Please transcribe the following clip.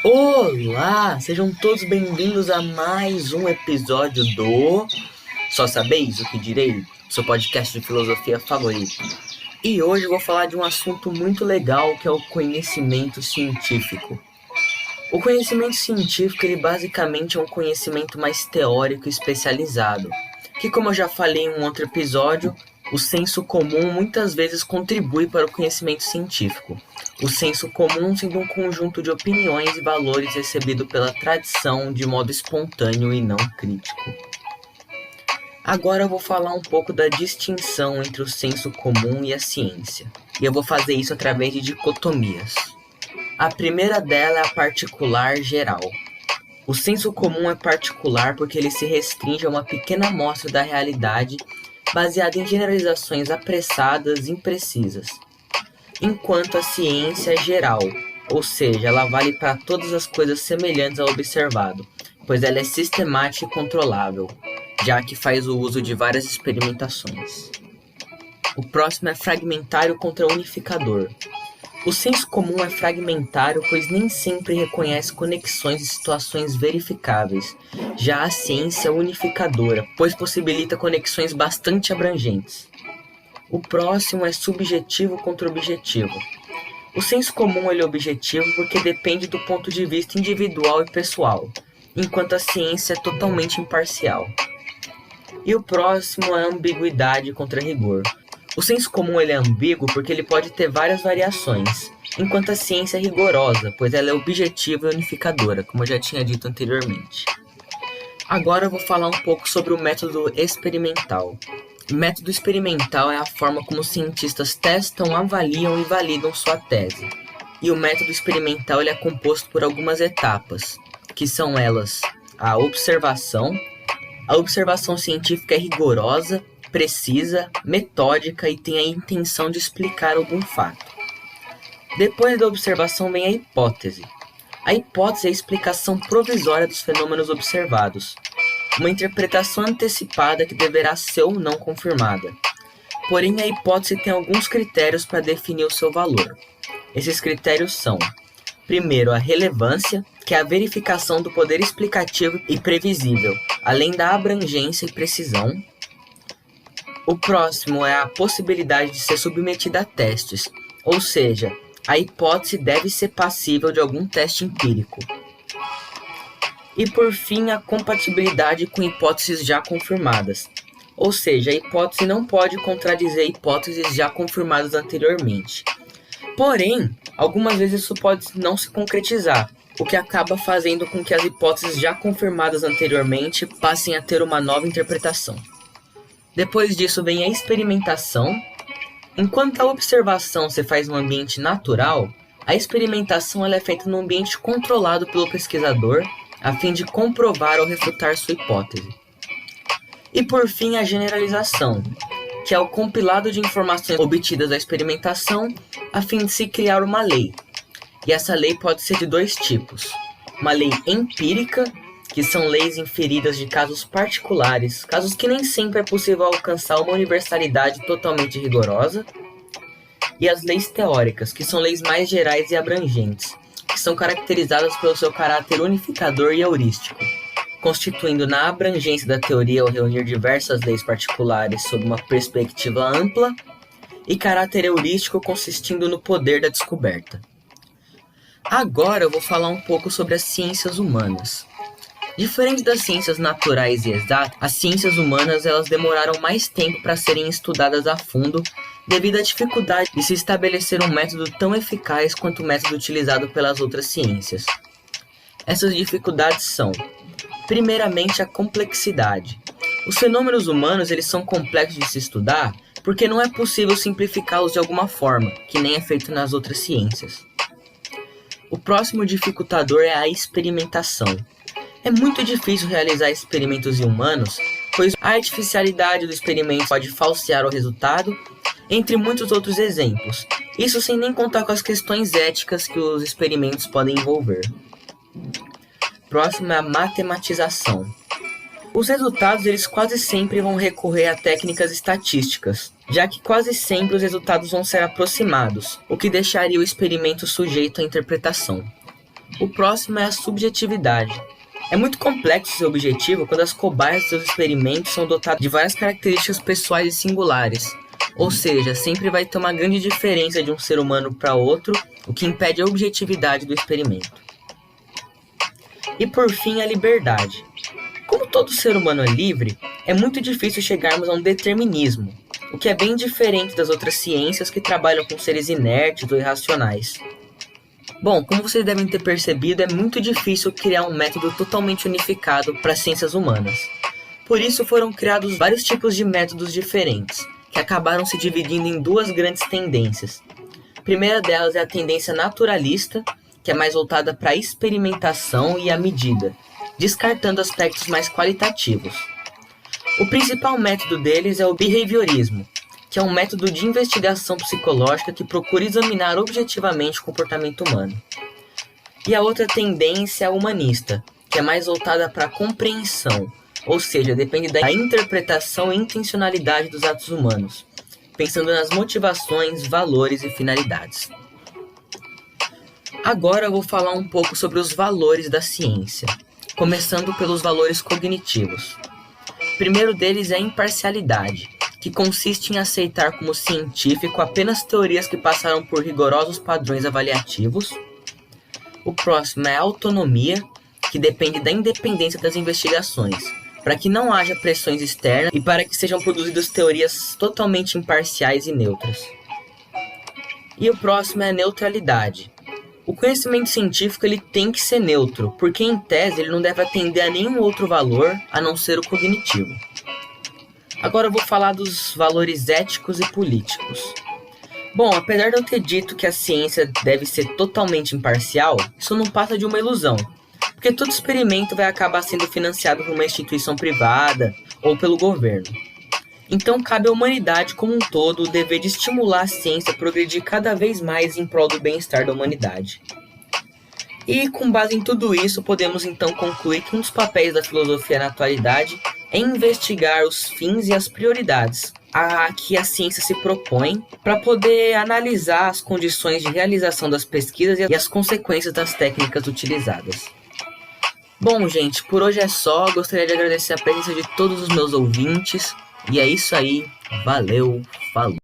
Olá, sejam todos bem-vindos a mais um episódio do Só Sabeis o que Direi, seu podcast de filosofia favorito. E hoje eu vou falar de um assunto muito legal que é o conhecimento científico. O conhecimento científico, ele basicamente é um conhecimento mais teórico e especializado, que, como eu já falei em um outro episódio, o senso comum muitas vezes contribui para o conhecimento científico. O senso comum sendo um conjunto de opiniões e valores recebido pela tradição de modo espontâneo e não crítico. Agora eu vou falar um pouco da distinção entre o senso comum e a ciência. E eu vou fazer isso através de dicotomias. A primeira dela é a particular geral. O senso comum é particular porque ele se restringe a uma pequena amostra da realidade baseada em generalizações apressadas e imprecisas. Enquanto a ciência é geral, ou seja, ela vale para todas as coisas semelhantes ao observado, pois ela é sistemática e controlável, já que faz o uso de várias experimentações. O próximo é fragmentário contra unificador. O senso comum é fragmentário, pois nem sempre reconhece conexões e situações verificáveis. Já a ciência é unificadora, pois possibilita conexões bastante abrangentes. O próximo é subjetivo contra objetivo. O senso comum ele é objetivo porque depende do ponto de vista individual e pessoal, enquanto a ciência é totalmente imparcial. E o próximo é ambiguidade contra rigor. O senso comum ele é ambíguo porque ele pode ter várias variações, enquanto a ciência é rigorosa, pois ela é objetiva e unificadora, como eu já tinha dito anteriormente. Agora eu vou falar um pouco sobre o método experimental. O método experimental é a forma como os cientistas testam, avaliam e validam sua tese. E o método experimental ele é composto por algumas etapas, que são elas a observação. A observação científica é rigorosa, precisa, metódica e tem a intenção de explicar algum fato. Depois da observação vem a hipótese. A hipótese é a explicação provisória dos fenômenos observados, uma interpretação antecipada que deverá ser ou não confirmada. Porém, a hipótese tem alguns critérios para definir o seu valor. Esses critérios são: primeiro, a relevância, que é a verificação do poder explicativo e previsível, além da abrangência e precisão. O próximo é a possibilidade de ser submetida a testes, ou seja, a hipótese deve ser passível de algum teste empírico. E por fim, a compatibilidade com hipóteses já confirmadas, ou seja, a hipótese não pode contradizer hipóteses já confirmadas anteriormente. Porém, algumas vezes isso pode não se concretizar, o que acaba fazendo com que as hipóteses já confirmadas anteriormente passem a ter uma nova interpretação. Depois disso vem a experimentação. Enquanto a observação se faz no ambiente natural, a experimentação ela é feita num ambiente controlado pelo pesquisador, a fim de comprovar ou refutar sua hipótese. E por fim a generalização, que é o compilado de informações obtidas da experimentação, a fim de se criar uma lei. E essa lei pode ser de dois tipos: uma lei empírica, que são leis inferidas de casos particulares, casos que nem sempre é possível alcançar uma universalidade totalmente rigorosa, e as leis teóricas, que são leis mais gerais e abrangentes, que são caracterizadas pelo seu caráter unificador e heurístico, constituindo na abrangência da teoria ao reunir diversas leis particulares sob uma perspectiva ampla, e caráter heurístico consistindo no poder da descoberta. Agora eu vou falar um pouco sobre as ciências humanas. Diferente das ciências naturais e exatas, as ciências humanas elas demoraram mais tempo para serem estudadas a fundo devido à dificuldade de se estabelecer um método tão eficaz quanto o método utilizado pelas outras ciências. Essas dificuldades são, primeiramente, a complexidade. Os fenômenos humanos eles são complexos de se estudar porque não é possível simplificá-los de alguma forma, que nem é feito nas outras ciências. O próximo dificultador é a experimentação. É muito difícil realizar experimentos em humanos, pois a artificialidade do experimento pode falsear o resultado, entre muitos outros exemplos. Isso sem nem contar com as questões éticas que os experimentos podem envolver. Próximo é a matematização. Os resultados eles quase sempre vão recorrer a técnicas estatísticas, já que quase sempre os resultados vão ser aproximados, o que deixaria o experimento sujeito à interpretação. O próximo é a subjetividade. É muito complexo esse objetivo quando as cobaias dos seus experimentos são dotadas de várias características pessoais e singulares. Ou seja, sempre vai ter uma grande diferença de um ser humano para outro, o que impede a objetividade do experimento. E por fim, a liberdade. Como todo ser humano é livre, é muito difícil chegarmos a um determinismo, o que é bem diferente das outras ciências que trabalham com seres inertes ou irracionais. Bom, como vocês devem ter percebido, é muito difícil criar um método totalmente unificado para as ciências humanas. Por isso foram criados vários tipos de métodos diferentes, que acabaram se dividindo em duas grandes tendências. A primeira delas é a tendência naturalista, que é mais voltada para a experimentação e a medida, descartando aspectos mais qualitativos. O principal método deles é o behaviorismo, que é um método de investigação psicológica que procura examinar objetivamente o comportamento humano. E a outra tendência é a humanista, que é mais voltada para a compreensão, ou seja, depende da interpretação e intencionalidade dos atos humanos, pensando nas motivações, valores e finalidades. Agora eu vou falar um pouco sobre os valores da ciência, começando pelos valores cognitivos. O primeiro deles é a imparcialidade, que consiste em aceitar como científico apenas teorias que passaram por rigorosos padrões avaliativos. O próximo é a autonomia, que depende da independência das investigações, para que não haja pressões externas e para que sejam produzidas teorias totalmente imparciais e neutras. E o próximo é a neutralidade. O conhecimento científico ele tem que ser neutro, porque em tese ele não deve atender a nenhum outro valor a não ser o cognitivo. Agora eu vou falar dos valores éticos e políticos. Bom, apesar de eu ter dito que a ciência deve ser totalmente imparcial, isso não passa de uma ilusão, porque todo experimento vai acabar sendo financiado por uma instituição privada ou pelo governo. Então cabe à humanidade como um todo o dever de estimular a ciência a progredir cada vez mais em prol do bem-estar da humanidade. E com base em tudo isso, podemos então concluir que um dos papéis da filosofia na atualidade é investigar os fins e as prioridades a que a ciência se propõe para poder analisar as condições de realização das pesquisas e as consequências das técnicas utilizadas. Bom, gente, por hoje é só. Gostaria de agradecer a presença de todos os meus ouvintes. E é isso aí. Valeu, falou!